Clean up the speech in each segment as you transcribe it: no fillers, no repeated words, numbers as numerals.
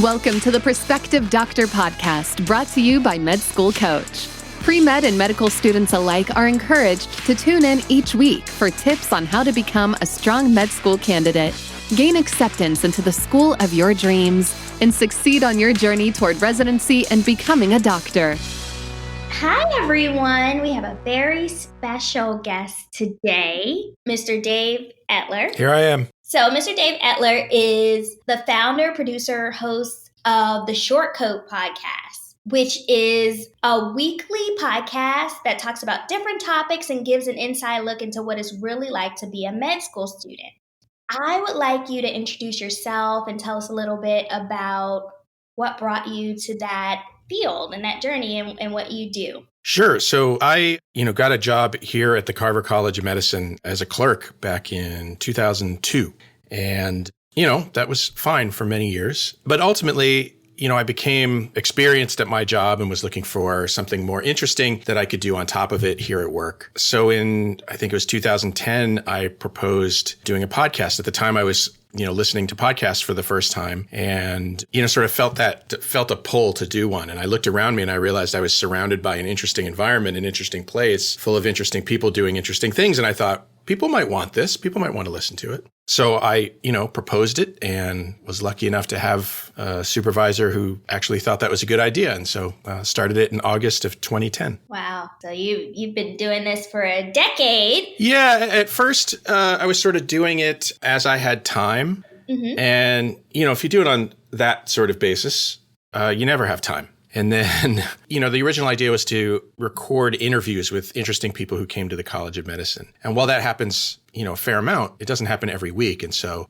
Welcome to the Prospective Doctor podcast, brought to you by Med School Coach. Pre-med and medical students alike are encouraged to tune in each week for tips on how to become a strong med school candidate, gain acceptance into the school of your dreams, and succeed on your journey toward residency and becoming a doctor. Hi, everyone. We have a very special guest today, Mr. Dave Etler. Here I am. So Mr. Dave Etler is the founder, producer, host of the Short Coat podcast, which is a weekly podcast that talks about different topics and gives an inside look into what it's really like to be a med school student. I would like you to introduce yourself and tell us a little bit about what brought you to that field and that journey and what you do. Sure. So I, got a job here at the Carver College of Medicine as a clerk back in 2002. And, that was fine for many years. But ultimately, I became experienced at my job and was looking for something more interesting that I could do on top of it here at work. So I think it was 2010, I proposed doing a podcast. At the time I was listening to podcasts for the first time and, sort of felt a pull to do one. And I looked around me and I realized I was surrounded by an interesting environment, an interesting place full of interesting people doing interesting things. And I thought, people might want this. People might want to listen to it. So I, proposed it and was lucky enough to have a supervisor who actually thought that was a good idea. And so started it in August of 2010. Wow. So you've been doing this for a decade. Yeah. At first, I was sort of doing it as I had time. Mm-hmm. And, if you do it on that sort of basis, you never have time. And then, the original idea was to record interviews with interesting people who came to the College of Medicine. And while that happens, a fair amount, it doesn't happen every week. And so,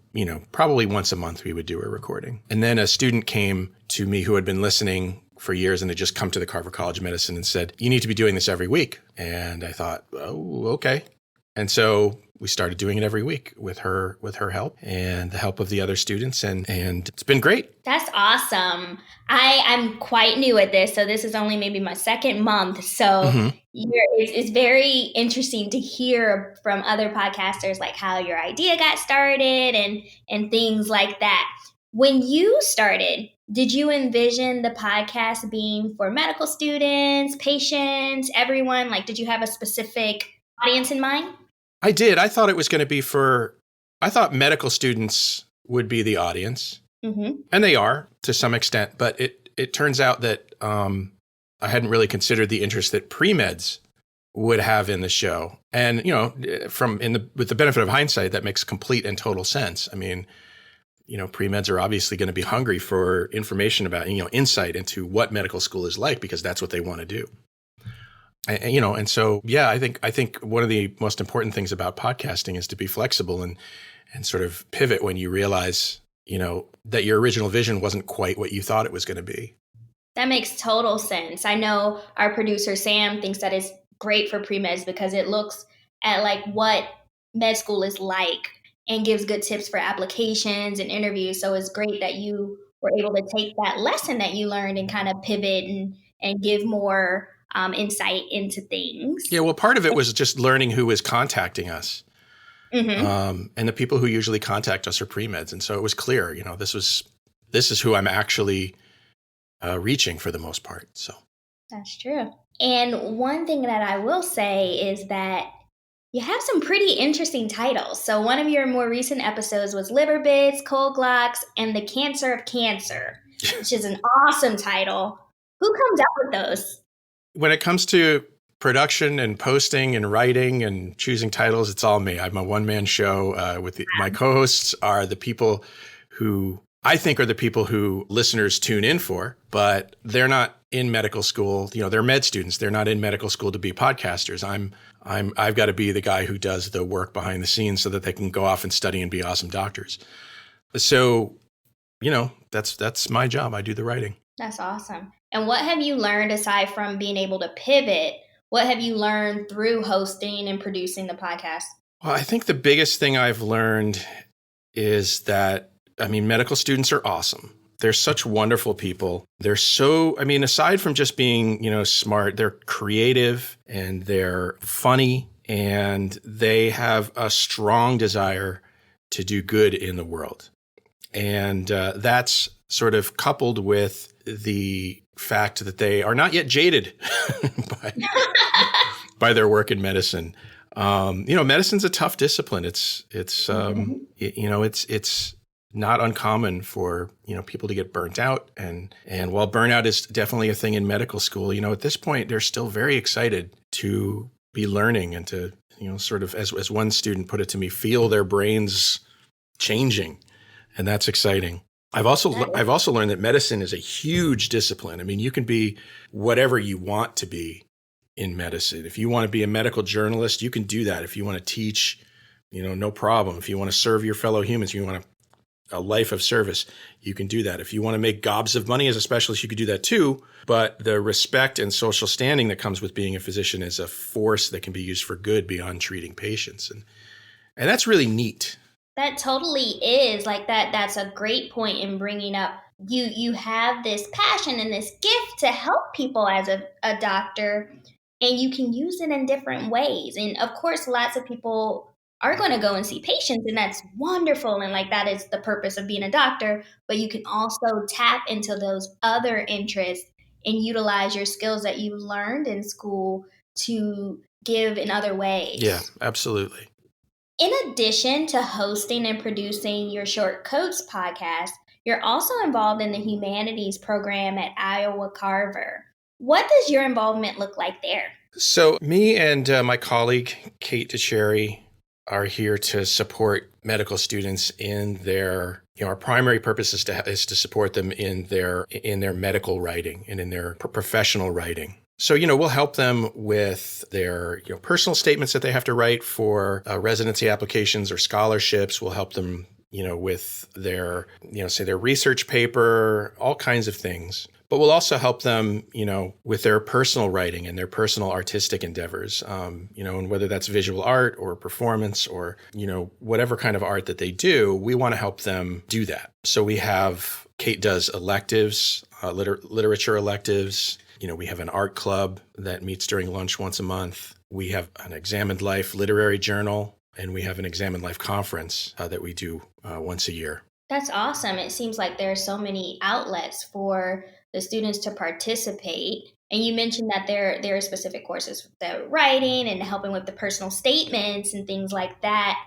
probably once a month we would do a recording. And then a student came to me who had been listening for years and had just come to the Carver College of Medicine and said, you need to be doing this every week. And I thought, oh, okay. And so we started doing it every week with her help and the help of the other students. And it's been great. That's awesome. I'm quite new at this. So this is only maybe my second month. So mm-hmm. It's very interesting to hear from other podcasters, like how your idea got started and things like that. When you started, did you envision the podcast being for medical students, patients, everyone? Like, did you have a specific audience in mind? I did. I thought it was going to be I thought medical students would be the audience. Mm-hmm. And they are to some extent. But it turns out that I hadn't really considered the interest that pre-meds would have in the show. And, with the benefit of hindsight, that makes complete and total sense. I mean, pre-meds are obviously going to be hungry for information about, insight into what medical school is like, because that's what they want to do. And so, yeah, I think one of the most important things about podcasting is to be flexible and sort of pivot when you realize, that your original vision wasn't quite what you thought it was going to be. That makes total sense. I know our producer, Sam, thinks that it's great for pre-meds because it looks at like what med school is like and gives good tips for applications and interviews. So it's great that you were able to take that lesson that you learned and kind of pivot and give more insight into things. Yeah, well, part of it was just learning who was contacting us. Mm-hmm. And the people who usually contact us are pre-meds. And so it was clear, this is who I'm actually reaching for the most part. So that's true. And one thing that I will say is that you have some pretty interesting titles. So one of your more recent episodes was Liver Bits, Cold Glocks, and the Cancer of Cancer, which is an awesome title. Who comes up with those? When it comes to production and posting and writing and choosing titles, it's all me. I'm a one-man show. My co-hosts are the people who I think are the people who listeners tune in for, but they're not in medical school. They're med students. They're not in medical school to be podcasters. I've got to be the guy who does the work behind the scenes so that they can go off and study and be awesome doctors. So, that's my job. I do the writing. That's awesome. And what have you learned aside from being able to pivot? What have you learned through hosting and producing the podcast? Well, I think the biggest thing I've learned is that, medical students are awesome. They're such wonderful people. They're aside from just being, smart, they're creative and they're funny and they have a strong desire to do good in the world. And that's sort of coupled with the fact that they are not yet jaded by their work in medicine. Medicine's a tough discipline. It's not uncommon for, people to get burnt out. And while burnout is definitely a thing in medical school, at this point, they're still very excited to be learning and to, sort of, as one student put it to me, feel their brains changing. And that's exciting. I've also learned that medicine is a huge discipline. I mean, you can be whatever you want to be in medicine. If you want to be a medical journalist, you can do that. If you want to teach, no problem. If you want to serve your fellow humans, you want a life of service, you can do that. If you want to make gobs of money as a specialist, you could do that too. But the respect and social standing that comes with being a physician is a force that can be used for good beyond treating patients. And that's really neat. That totally is. Like that's a great point in bringing up. You have this passion and this gift to help people as a doctor, and you can use it in different ways. And of course, lots of people are going to go and see patients, and that's wonderful. And like that is the purpose of being a doctor. But you can also tap into those other interests and utilize your skills that you learned in school to give in other ways. Yeah, absolutely. In addition to hosting and producing your Short Coats podcast, you're also involved in the Humanities program at Iowa Carver. What does your involvement look like there? So me and my colleague, Kate DeCherry, are here to support medical students in their, our primary purpose is to support them in their medical writing and in their professional writing. So, we'll help them with their personal statements that they have to write for residency applications or scholarships. We'll help them, with their, say their research paper, all kinds of things. But we'll also help them, with their personal writing and their personal artistic endeavors, and whether that's visual art or performance or, whatever kind of art that they do, we want to help them do that. So Kate does electives, literature electives. We have an art club that meets during lunch once a month. We have an Examined Life literary journal, and we have an Examined Life conference that we do once a year. That's awesome. It seems like there are so many outlets for the students to participate. And you mentioned that there are specific courses for the writing and helping with the personal statements and things like that.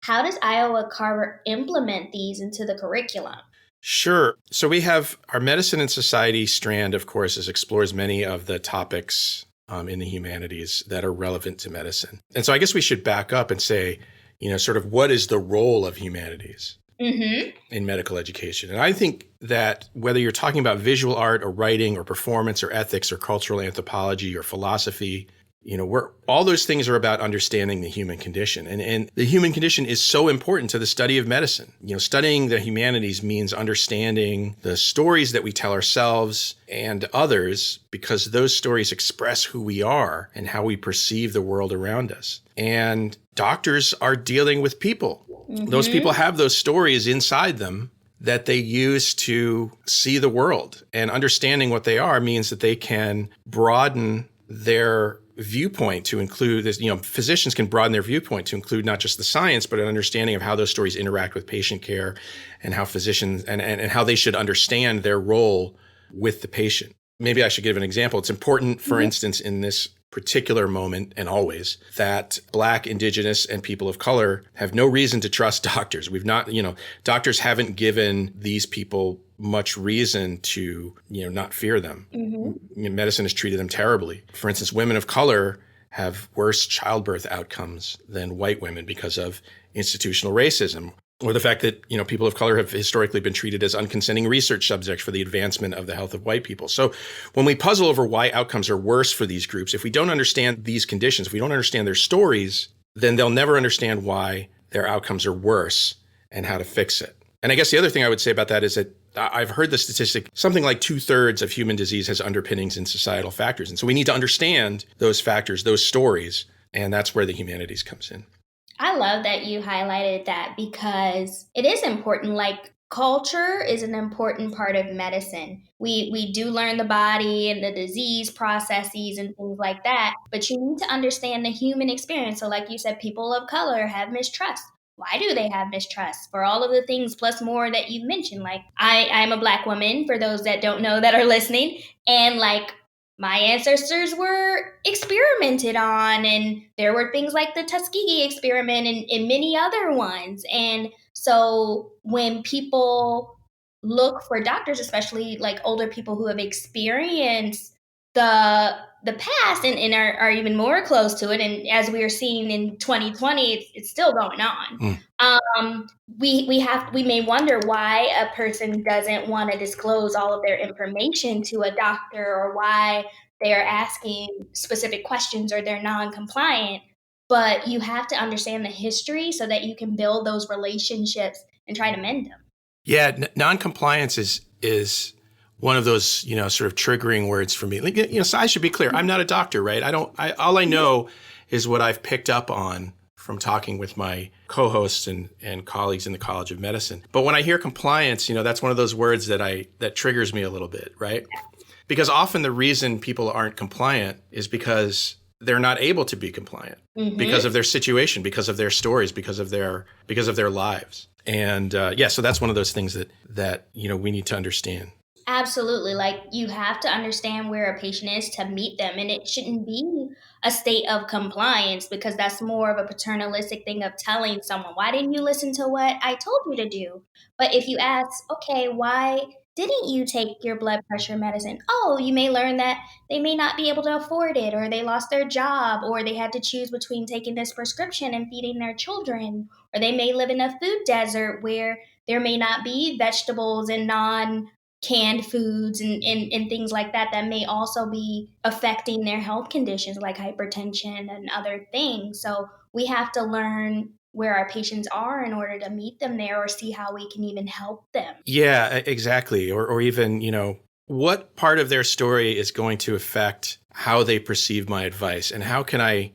How does Iowa Carver implement these into the curriculum? Sure. So we have our Medicine and Society strand of courses explores many of the topics in the humanities that are relevant to medicine. And so I guess we should back up and say, sort of what is the role of humanities in medical education? And I think that whether you're talking about visual art or writing or performance or ethics or cultural anthropology or philosophy, all those things are about understanding the human condition. And the human condition is so important to the study of medicine. Studying the humanities means understanding the stories that we tell ourselves and others, because those stories express who we are and how we perceive the world around us. And doctors are dealing with people. Those people have those stories inside them that they use to see the world. And understanding what they are means that they can broaden their viewpoint to include this, physicians can broaden their viewpoint to include not just the science, but an understanding of how those stories interact with patient care and how physicians and how they should understand their role with the patient. Maybe I should give an example. It's important, for instance, in this particular moment and always that Black, Indigenous, and people of color have no reason to trust doctors. Doctors haven't given these people much reason to, not fear them. Medicine has treated them terribly. For instance, women of color have worse childbirth outcomes than white women because of institutional racism, or the fact that, people of color have historically been treated as unconsenting research subjects for the advancement of the health of white people. So when we puzzle over why outcomes are worse for these groups, if we don't understand these conditions, if we don't understand their stories, then they'll never understand why their outcomes are worse and how to fix it. And I guess the other thing I would say about that is that I've heard the statistic, something like 2/3 of human disease has underpinnings in societal factors. And so we need to understand those factors, those stories, and that's where the humanities comes in. I love that you highlighted that because it is important. Like culture is an important part of medicine. We do learn the body and the disease processes and things like that, but you need to understand the human experience. So like you said, people of color have mistrust. why do they have mistrust for all of the things plus more that you've mentioned? Like I'm a Black woman, for those that don't know that are listening, and like my ancestors were experimented on, and there were things like the Tuskegee experiment and many other ones. And so when people look for doctors, especially like older people who have experienced the past and are even more close to it, and as we are seeing in 2020, it's still going on. We may wonder why a person doesn't want to disclose all of their information to a doctor, or why they're asking specific questions, or they're non-compliant. But you have to understand the history so that you can build those relationships and try to mend them. Yeah, non-compliance is one of those, sort of triggering words for me. Like, so I should be clear. I'm not a doctor, right? All I know is what I've picked up on from talking with my co-hosts and colleagues in the College of Medicine. But when I hear compliance, that's one of those words that triggers me a little bit, right? Because often the reason people aren't compliant is because they're not able to be compliant because of their situation, because of their stories, because of their lives. And so that's one of those things that we need to understand. Absolutely. Like, you have to understand where a patient is to meet them. And it shouldn't be a state of compliance, because that's more of a paternalistic thing of telling someone, why didn't you listen to what I told you to do? But if you ask, okay, why didn't you take your blood pressure medicine? Oh, you may learn that they may not be able to afford it, or they lost their job, or they had to choose between taking this prescription and feeding their children, or they may live in a food desert where there may not be vegetables and canned foods and things like that may also be affecting their health conditions like hypertension and other things. So we have to learn where our patients are in order to meet them there, or see how we can even help them. Yeah, exactly. Or even, what part of their story is going to affect how they perceive my advice, and how can I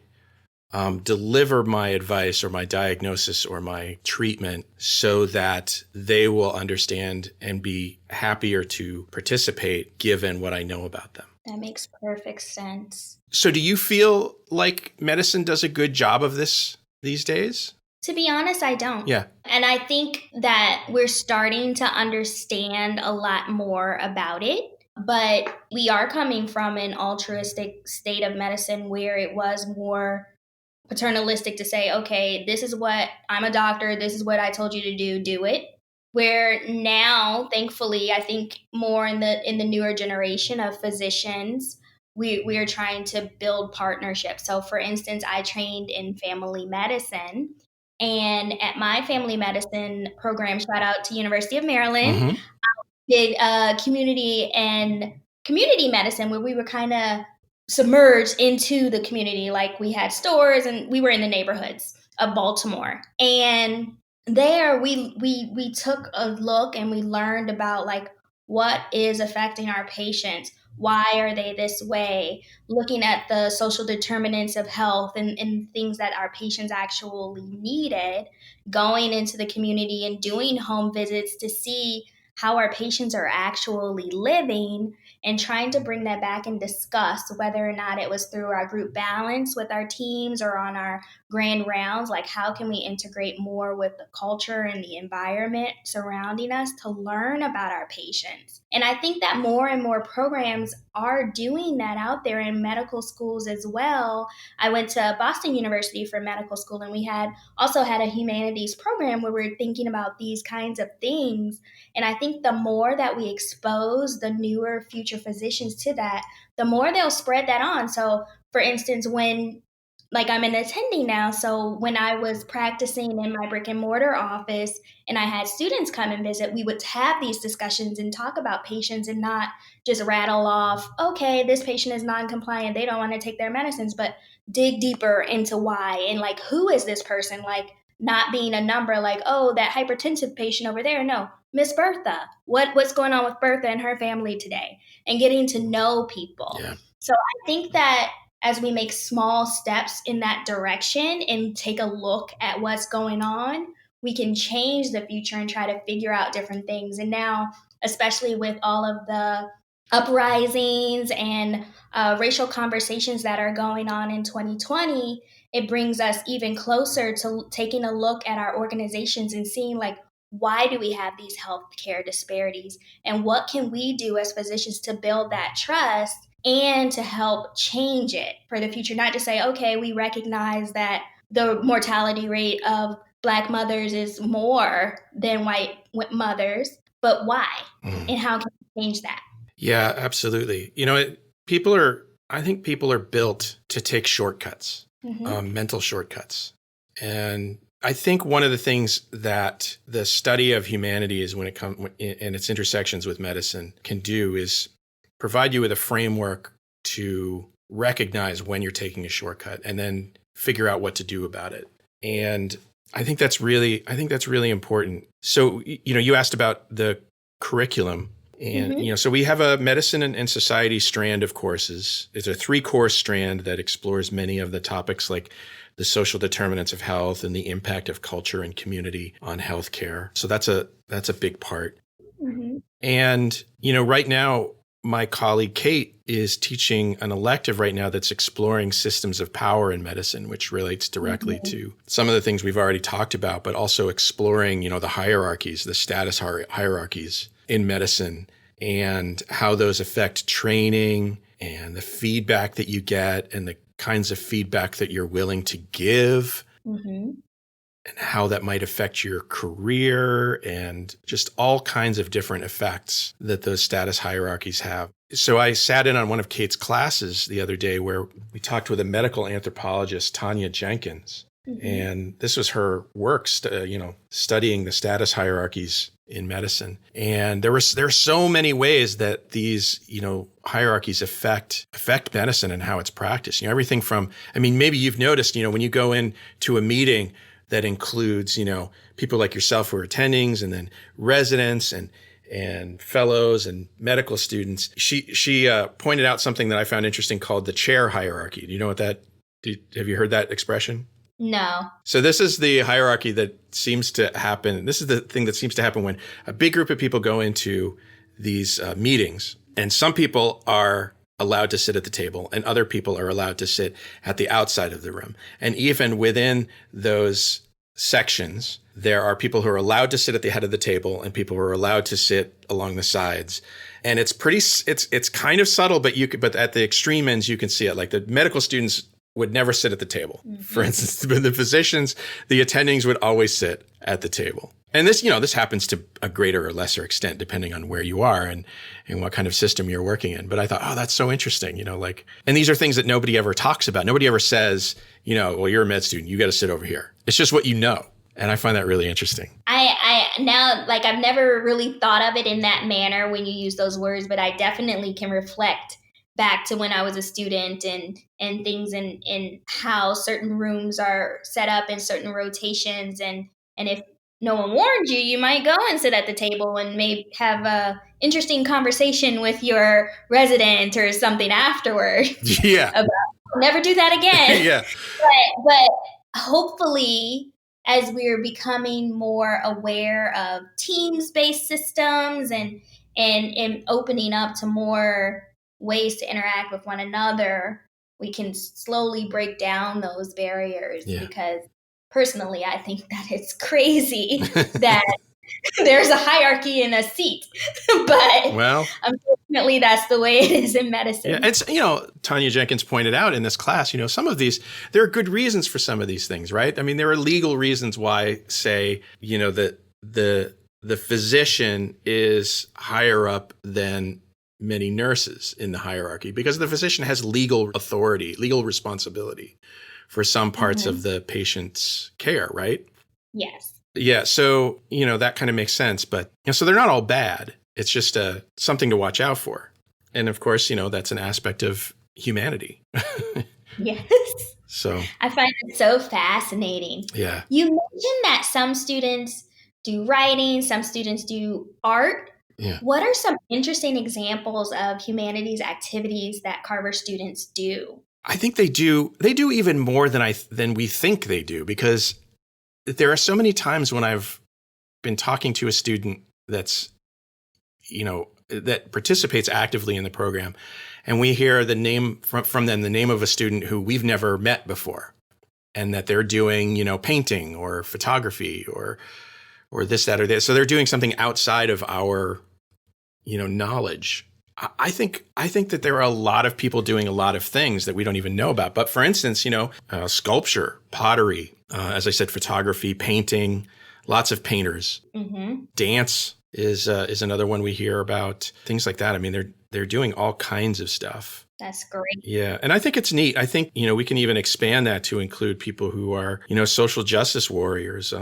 deliver my advice or my diagnosis or my treatment so that they will understand and be happier to participate given what I know about them. That makes perfect sense. So do you feel like medicine does a good job of this these days? To be honest, I don't. Yeah. And I think that we're starting to understand a lot more about it. But we are coming from an altruistic state of medicine where it was more paternalistic to say, okay, this is what I'm a doctor, this is what I told you to do it. Where now, thankfully, I think more in the newer generation of physicians, we are trying to build partnerships. So for instance, I trained in family medicine, and at my family medicine program, shout out to University of Maryland, did community medicine, where we were kind of submerged into the community. Like, we had stores and we were in the neighborhoods of Baltimore. And there we took a look and we learned about like what is affecting our patients. Why are they this way? Looking at the social determinants of health and things that our patients actually needed, going into the community and doing home visits to see how our patients are actually living, and trying to bring that back and discuss whether or not it was through our group balance with our teams or on our grand rounds. Like, how can we integrate more with the culture and the environment surrounding us to learn about our patients? And I think that more and more programs are doing that out there in medical schools as well. I went to Boston University for medical school, and we also had a humanities program where we're thinking about these kinds of things. And I think the more that we expose the newer future physicians to that, the more they'll spread that on. So for instance, when I'm an attending now, so when I was practicing in my brick and mortar office and I had students come and visit, we would have these discussions and talk about patients, and not just rattle off, okay, this patient is non-compliant, they don't want to take their medicines, but dig deeper into why, and like, who is this person? Like, not being a number, like, oh, that hypertensive patient over there. No, Miss Bertha. What's going on with Bertha and her family today? And getting to know people. Yeah. So I think that as we make small steps in that direction and take a look at what's going on, we can change the future and try to figure out different things. And now, especially with all of the uprisings and racial conversations that are going on in 2020, it brings us even closer to taking a look at our organizations and seeing like, why do we have these healthcare disparities? And what can we do as physicians to build that trust and to help change it for the future? Not just say, okay, we recognize that the mortality rate of Black mothers is more than white mothers, but why? And how can we change that? Yeah, absolutely. I think people are built to take shortcuts, mental shortcuts. And I think one of the things that the study of humanities when it comes in its intersections with medicine can do is provide you with a framework to recognize when you're taking a shortcut and then figure out what to do about it. And I think that's really important. So, you asked about the curriculum. And, so we have a medicine and society strand of courses. It's a 3-course strand that explores many of the topics like the social determinants of health and the impact of culture and community on healthcare. So that's a big part. And, right now, my colleague Kate is teaching an elective right now that's exploring systems of power in medicine, which relates directly to some of the things we've already talked about, but also exploring, the hierarchies, the status hierarchies in medicine and how those affect training and the feedback that you get and the kinds of feedback that you're willing to give and how that might affect your career and just all kinds of different effects that those status hierarchies have. So I sat in on one of Kate's classes the other day where we talked with a medical anthropologist, Tanya Jenkins. And this was her work, studying the status hierarchies in medicine. And there are so many ways that these, hierarchies affect medicine and how it's practiced. Everything from, maybe you've noticed, when you go into a meeting that includes, people like yourself who are attendings and then residents and fellows and medical students. She pointed out something that I found interesting called the chair hierarchy. Do you know what have you heard that expression? No. So this is the hierarchy that seems to happen. This is the thing that seems to happen when a big group of people go into these meetings, and some people are allowed to sit at the table and other people are allowed to sit at the outside of the room. And even within those sections, there are people who are allowed to sit at the head of the table and people who are allowed to sit along the sides. And it's kind of subtle, but at the extreme ends, you can see it. Like the medical students would never sit at the table. For instance, the physicians, the attendings would always sit at the table. And this happens to a greater or lesser extent, depending on where you are and what kind of system you're working in. But I thought, that's so interesting, and these are things that nobody ever talks about. Nobody ever says, well, you're a med student, you got to sit over here. It's just what you know. And I find that really interesting. I now, I've never really thought of it in that manner when you use those words, but I definitely can reflect back to when I was a student and things in how certain rooms are set up in certain rotations. And if no one warned you, you might go and sit at the table and maybe have a interesting conversation with your resident or something afterward. Yeah. About, never do that again. Yeah. But hopefully, as we're becoming more aware of teams-based systems and opening up to more ways to interact with one another, we can slowly break down those barriers. Because personally, I think that it's crazy that there's a hierarchy in a seat, but unfortunately that's the way it is in medicine. Yeah, it's, Tanya Jenkins pointed out in this class, some of these, there are good reasons for some of these things, right? There are legal reasons why, say, that the physician is higher up than many nurses in the hierarchy because the physician has legal authority, legal responsibility for some parts of the patient's care, right? Yes. Yeah. So, that kind of makes sense. But, so they're not all bad. It's just something to watch out for. And of course, that's an aspect of humanity. Yes. So I find it so fascinating. Yeah. You mentioned that some students do writing, some students do art. Yeah. What are some interesting examples of humanities activities that Carver students do? I think they do even more than we think they do, because there are so many times when I've been talking to a student that's, that participates actively in the program, and we hear the name from them, the name of a student who we've never met before. and that they're doing, painting or photography or this, that, or this. So they're doing something outside of our, knowledge. I think that there are a lot of people doing a lot of things that we don't even know about. But for instance, sculpture, pottery, as I said, photography, painting, lots of painters, dance is another one we hear about, things like that. I mean, they're doing all kinds of stuff. That's great. Yeah. And I think it's neat. I think, we can even expand that to include people who are, social justice warriors,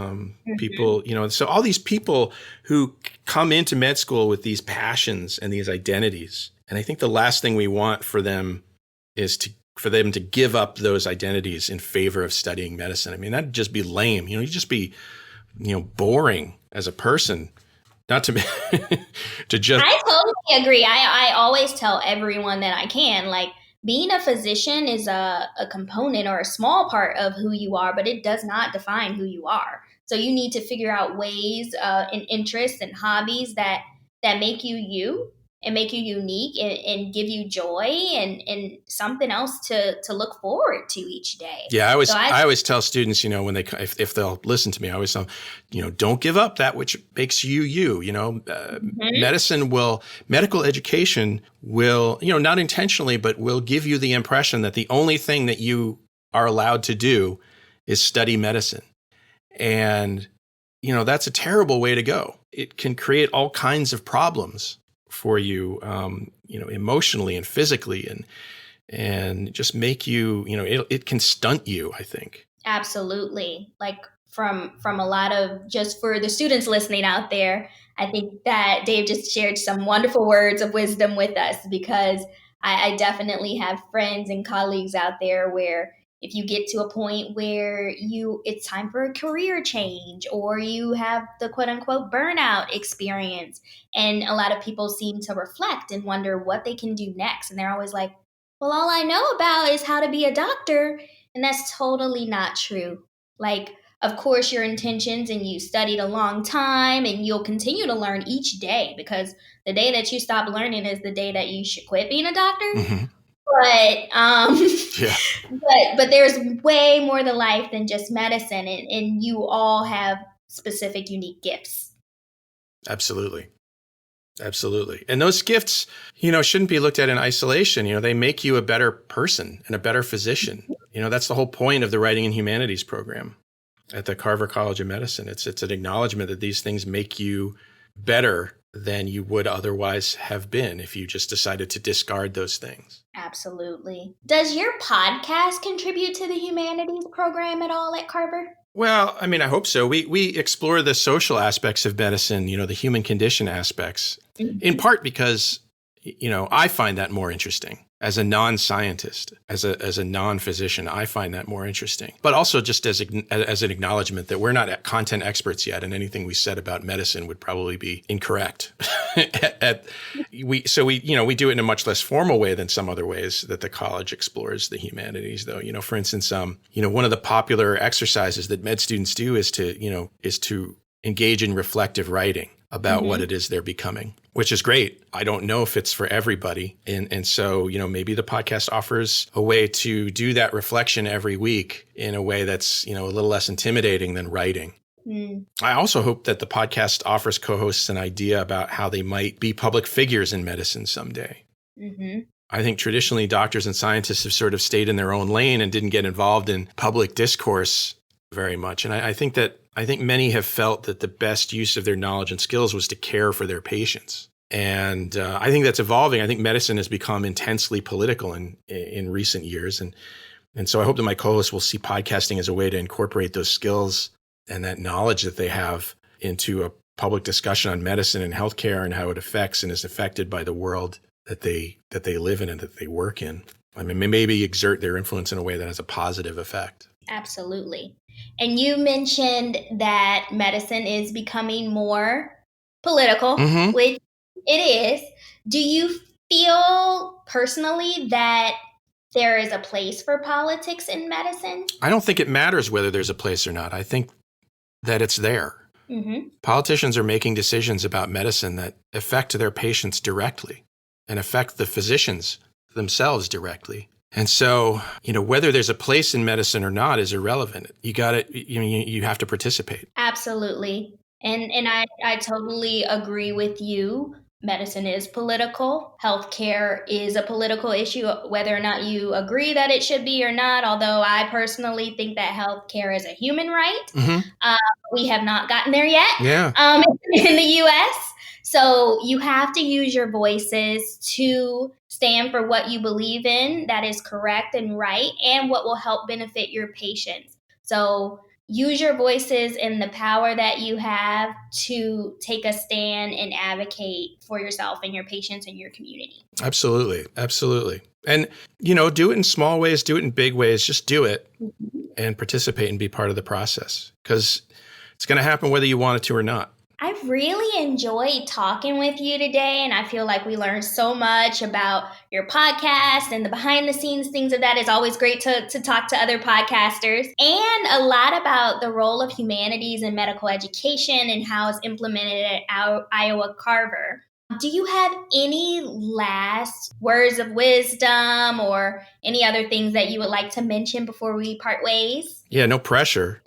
people, so all these people who come into med school with these passions and these identities. And I think the last thing we want for them is for them to give up those identities in favor of studying medicine. I mean, that'd just be lame. You'd just be, boring as a person. Not to to just. I totally agree. I always tell everyone that I can, like, being a physician is a component or a small part of who you are, but it does not define who you are. So you need to figure out ways and interests and hobbies that make you you and make you unique and give you joy and something else to look forward to each day. Yeah, I always tell students, when they if they'll listen to me, I always tell them, don't give up that which makes you you. Medical education will, not intentionally, but will give you the impression that the only thing that you are allowed to do is study medicine. And, that's a terrible way to go. It can create all kinds of problems for you, emotionally and physically, and just make you, it can stunt you, I think. Absolutely. Like from a lot of, just for the students listening out there, I think that Dave just shared some wonderful words of wisdom with us, because I definitely have friends and colleagues out there where if you get to a point where it's time for a career change, or you have the quote unquote burnout experience, and a lot of people seem to reflect and wonder what they can do next. And they're always like, well, all I know about is how to be a doctor. And that's totally not true. Like, of course, your intentions, and you studied a long time, and you'll continue to learn each day, because the day that you stop learning is the day that you should quit being a doctor. Mm-hmm. But there's way more to life than just medicine, and you all have specific, unique gifts. Absolutely. And those gifts, shouldn't be looked at in isolation. They make you a better person and a better physician. That's the whole point of the Writing in Humanities program at the Carver College of Medicine. It's an acknowledgement that these things make you better than you would otherwise have been if you just decided to discard those things. Absolutely. Does your podcast contribute to the Humanities program at all at Carver? Well, I mean, I hope so. We explore the social aspects of medicine, the human condition aspects, in part because, I find that more interesting. As a non-scientist, as a non-physician, I find that more interesting. But also just as an acknowledgement that we're not content experts yet, and anything we said about medicine would probably be incorrect. We do it in a much less formal way than some other ways that the college explores the humanities, though. For instance, one of the popular exercises that med students do is to engage in reflective writing about what it is they're becoming, which is great. I don't know if it's for everybody. And so, maybe the podcast offers a way to do that reflection every week in a way that's, a little less intimidating than writing. I also hope that the podcast offers co-hosts an idea about how they might be public figures in medicine someday. I think traditionally doctors and scientists have sort of stayed in their own lane and didn't get involved in public discourse very much. And I think many have felt that the best use of their knowledge and skills was to care for their patients. And I think that's evolving. I think medicine has become intensely political in recent years. And so I hope that my co-hosts will see podcasting as a way to incorporate those skills and that knowledge that they have into a public discussion on medicine and healthcare and how it affects and is affected by the world that they live in and that they work in. I mean, maybe exert their influence in a way that has a positive effect. Absolutely. And you mentioned that medicine is becoming more political, which it is. Do you feel personally that there is a place for politics in medicine? I don't think it matters whether there's a place or not. I think that it's there. Politicians are making decisions about medicine that affect their patients directly and affect the physicians themselves directly. And so, whether there's a place in medicine or not is irrelevant. You have to participate. Absolutely. And I totally agree with you. Medicine is political. Healthcare is a political issue, whether or not you agree that it should be or not. Although I personally think that healthcare is a human right. Mm-hmm. We have not gotten there yet. Yeah. In the U.S. So you have to use your voices to stand for what you believe in that is correct and right, and what will help benefit your patients. So use your voices and the power that you have to take a stand and advocate for yourself and your patients and your community. Absolutely. Absolutely. And, do it in small ways, do it in big ways, just do it and participate and be part of the process, because it's going to happen whether you want it to or not. I've really enjoyed talking with you today, and I feel like we learned so much about your podcast and the behind the scenes things of that. It's always great to talk to other podcasters, and a lot about the role of humanities in medical education and how it's implemented at Iowa Carver. Do you have any last words of wisdom or any other things that you would like to mention before we part ways? Yeah, no pressure.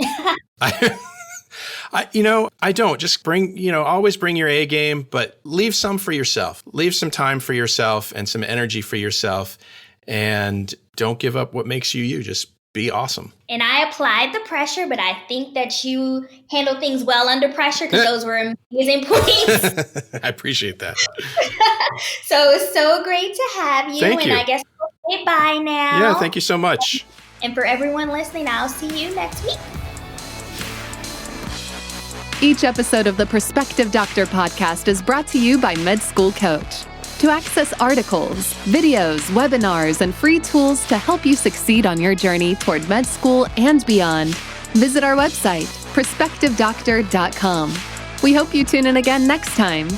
I don't. Just always bring your A game, but leave some for yourself. Leave some time for yourself and some energy for yourself. And don't give up what makes you you. Just be awesome. And I applied the pressure, but I think that you handled things well under pressure, because those were amazing points. I appreciate that. So it's so great to have you. Thank you. I guess we'll say bye now. Yeah, thank you so much. And for everyone listening, I'll see you next week. Each episode of the Prospective Doctor podcast is brought to you by Med School Coach. To access articles, videos, webinars, and free tools to help you succeed on your journey toward med school and beyond, visit our website, prospectivedoctor.com. We hope you tune in again next time.